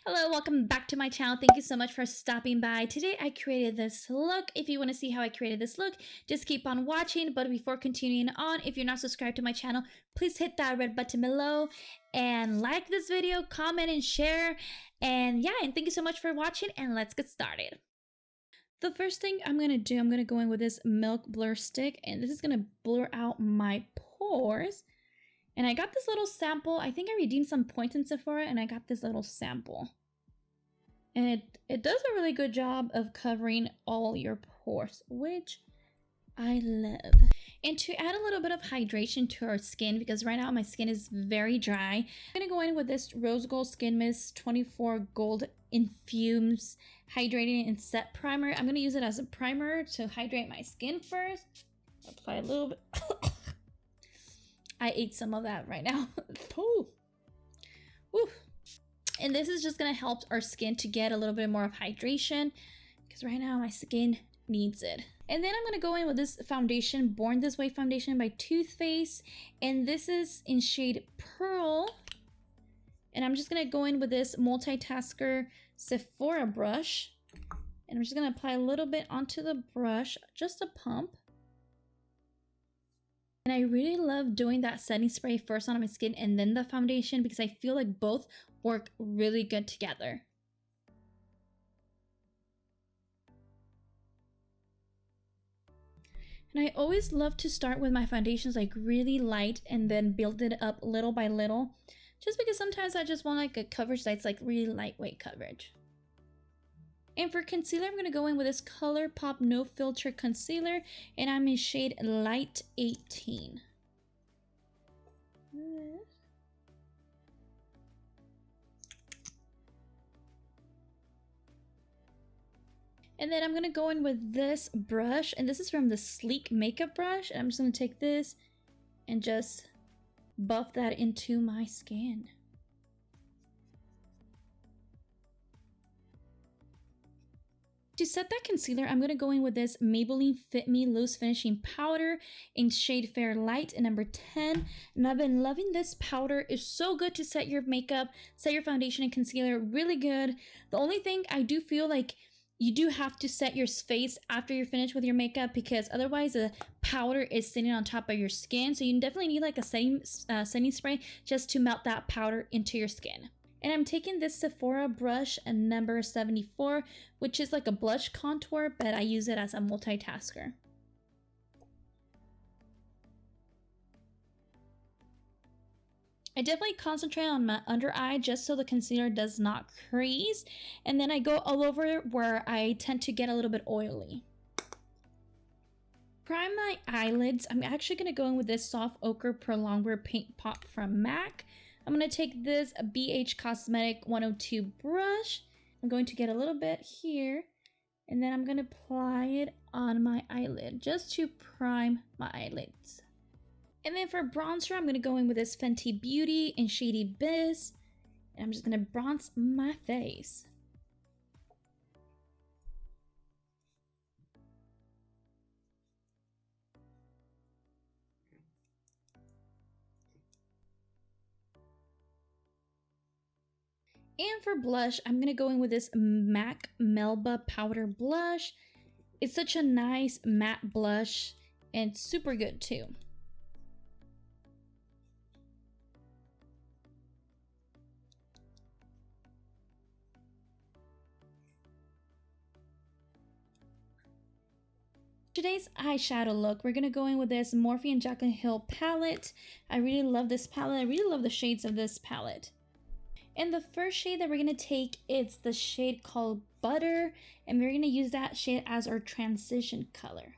Hello, welcome back to my channel. Thank you so much for stopping by. Today I created this look. If you want to see how I created this look, just keep on watching. But before continuing on, if you're not subscribed to my channel, please hit that red button below and like this video, comment and share. And thank you so much for watching, and let's get started. The first thing I'm going to do, I'm going to go in with this milk blur stick, and this is going to blur out my pores. And I got this little sample. I think I redeemed some points in Sephora, and I got this little sample. And it does a really good job of covering all your pores, which I love. And to add a little bit of hydration to our skin, because right now my skin is very dry, I'm going to go in with this Rose Gold Skin Mist 24 Gold Infused Hydrating and Set Primer. I'm going to use it as a primer to hydrate my skin first. Apply a little bit. I ate some of that right now. Ooh. Ooh. And this is just going to help our skin to get a little bit more of hydration, because right now my skin needs it. And then I'm going to go in with this foundation, Born This Way foundation by Too Faced. And this is in shade Pearl. And I'm just going to go in with this multitasker Sephora brush. And I'm just going to apply a little bit onto the brush, just a pump. And I really love doing that setting spray first on my skin and then the foundation, because I feel like both work really good together. And I always love to start with my foundations like really light and then build it up little by little, just because sometimes I just want like a coverage that's like really lightweight coverage. And for concealer, I'm going to go in with this ColourPop No Filter Concealer, and I'm in shade Light 18. And then I'm going to go in with this brush, and this is from the Sleek Makeup Brush. And I'm just going to take this and just buff that into my skin. To set that concealer, I'm going to go in with this Maybelline Fit Me Loose Finishing Powder in shade Fair Light and number 10. And I've been loving this powder. It's so good to set your makeup, set your foundation and concealer really good. The only thing I do feel like you do have to set your face after you're finished with your makeup, because otherwise the powder is sitting on top of your skin. So you definitely need like a setting spray just to melt that powder into your skin. And I'm taking this Sephora brush number 74, which is like a blush contour, but I use it as a multitasker. I definitely concentrate on my under eye just so the concealer does not crease. And then I go all over where I tend to get a little bit oily. Prime my eyelids. I'm actually going to go in with this Soft Ochre Prolonger Paint Pot from MAC. I'm going to take this BH Cosmetic 102 brush. I'm going to get a little bit here, and then I'm going to apply it on my eyelid just to prime my eyelids. And then for bronzer, I'm going to go in with this Fenty Beauty in Shady Biz, and I'm just going to bronze my face. And for blush, I'm going to go in with this MAC Melba Powder Blush. It's such a nice matte blush and super good too. Today's eyeshadow look, we're going to go in with this Morphe and Jaclyn Hill palette. I really love this palette. I really love the shades of this palette. And the first shade that we're going to take is the shade called Butter, and we're going to use that shade as our transition color.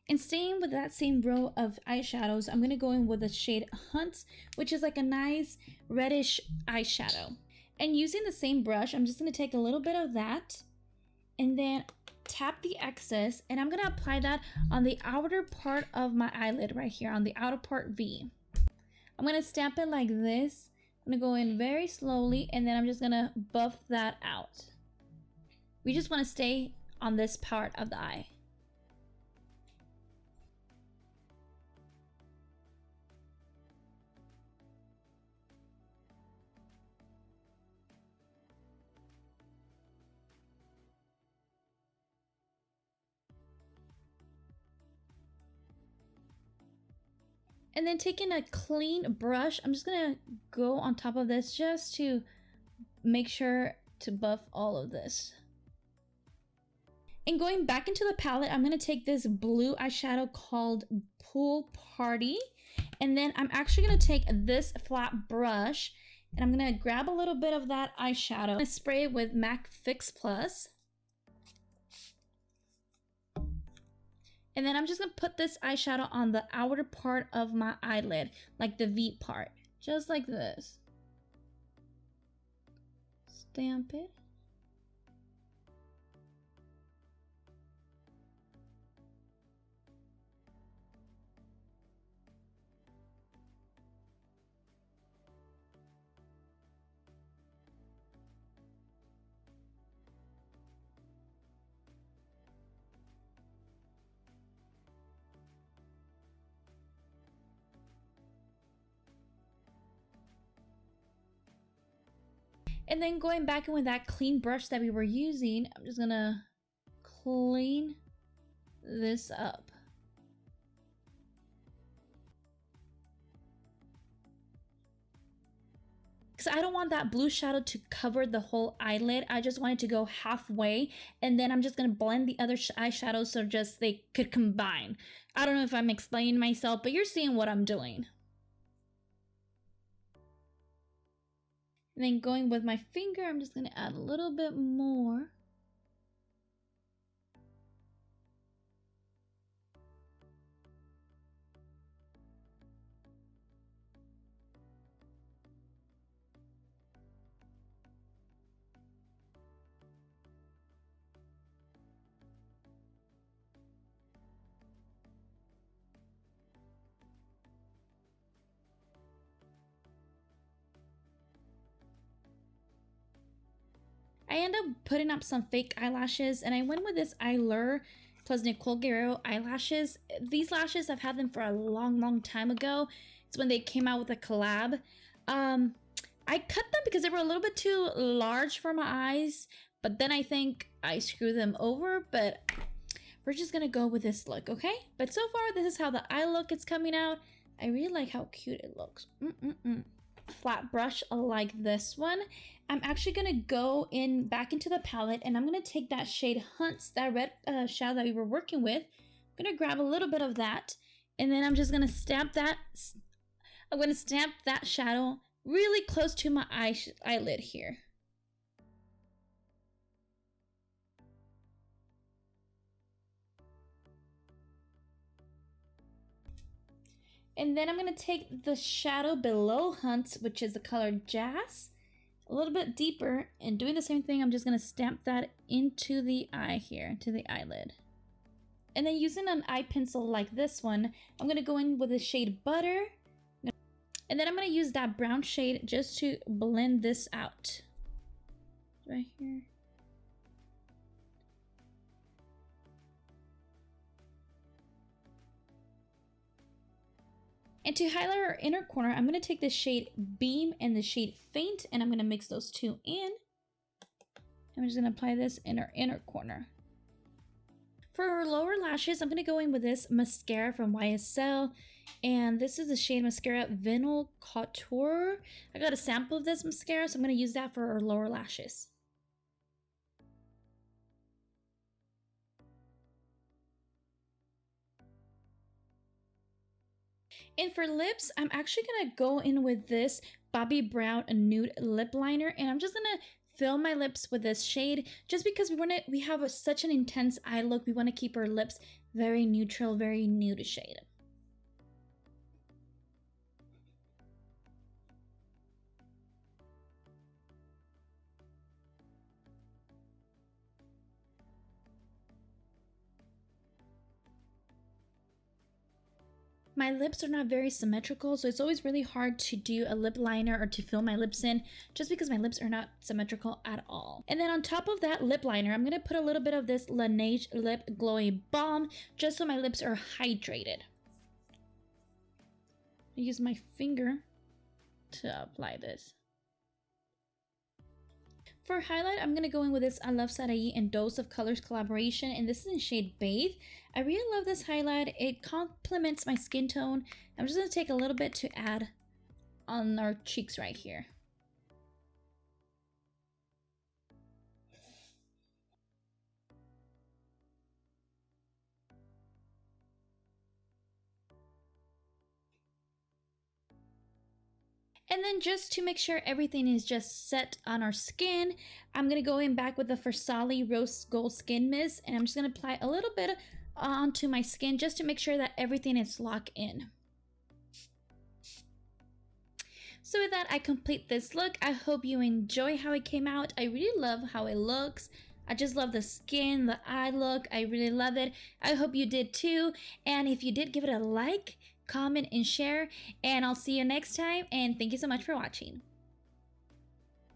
And staying with that same row of eyeshadows, I'm going to go in with the shade Hunt, which is like a nice reddish eyeshadow. And using the same brush, I'm just going to take a little bit of that and then tap the excess, and I'm going to apply that on the outer part of my eyelid right here, on the outer part V. I'm going to stamp it like this. I'm going to go in very slowly, and then I'm just going to buff that out. We just want to stay on this part of the eye. And then taking a clean brush, I'm just gonna go on top of this just to make sure to buff all of this. And going back into the palette, I'm gonna take this blue eyeshadow called Pool Party. And then I'm actually gonna take this flat brush and I'm gonna grab a little bit of that eyeshadow. I'm gonna spray it with MAC Fix Plus. And then I'm just gonna put this eyeshadow on the outer part of my eyelid, like the V part, just like this. Stamp it. And then going back in with that clean brush that we were using, I'm just gonna clean this up. Because I don't want that blue shadow to cover the whole eyelid. I just want it to go halfway, and then I'm just gonna blend the other eyeshadows so just they could combine. I don't know if I'm explaining myself, but you're seeing what I'm doing. And then going with my finger, I'm just gonna add a little bit more. I end up putting up some fake eyelashes, and I went with this Eyelure plus Nicole Guerrero eyelashes. These lashes, I've had them for a long time ago. It's when they came out with a collab. I cut them because they were a little bit too large for my eyes, but then I think I screwed them over, but we're just gonna go with this look, okay? But so far, this is how the eye look is coming out. I really like how cute it looks. Flat brush like this one. I'm actually gonna go in back into the palette, and I'm gonna take that shade Hunts, that red shadow that we were working with. I'm gonna grab a little bit of that, and then I'm just gonna stamp that. I'm gonna stamp that shadow really close to my eyelid here. And then I'm gonna take the shadow below Hunt, which is the color Jazz, a little bit deeper, and doing the same thing, I'm just gonna stamp that into the eye here, into the eyelid. And then using an eye pencil like this one, I'm gonna go in with the shade Butter. And then I'm gonna use that brown shade just to blend this out. Right here. And to highlight our inner corner, I'm going to take the shade Beam and the shade Faint, and I'm going to mix those two in. I'm just going to apply this in our inner corner. For our lower lashes, I'm going to go in with this mascara from YSL, and this is the shade Mascara Vinyl Couture. I got a sample of this mascara, so I'm going to use that for our lower lashes. And for lips, I'm actually gonna go in with this Bobbi Brown nude lip liner, and I'm just gonna fill my lips with this shade just because we have such an intense eye look. We want to keep our lips very neutral, very nude shade. My lips are not very symmetrical, so it's always really hard to do a lip liner or to fill my lips in just because my lips are not symmetrical at all. And then on top of that lip liner, I'm going to put a little bit of this Laneige Lip Glowy Balm just so my lips are hydrated. I use my finger to apply this. For highlight, I'm going to go in with this I Love Sarai and Dose of Colors collaboration, and this is in shade Bathe. I really love this highlight. It complements my skin tone. I'm just going to take a little bit to add on our cheeks right here. And then just to make sure everything is just set on our skin, I'm going to go in back with the Versali Rose Gold Skin Mist, and I'm just going to apply a little bit onto my skin just to make sure that everything is locked in. So with that, I complete this look. I hope you enjoy how it came out. I really love how it looks. I just love the skin, the eye look. I really love it. I hope you did too. And if you did, give it a like, comment, and share. And I'll see you next time. And thank you so much for watching.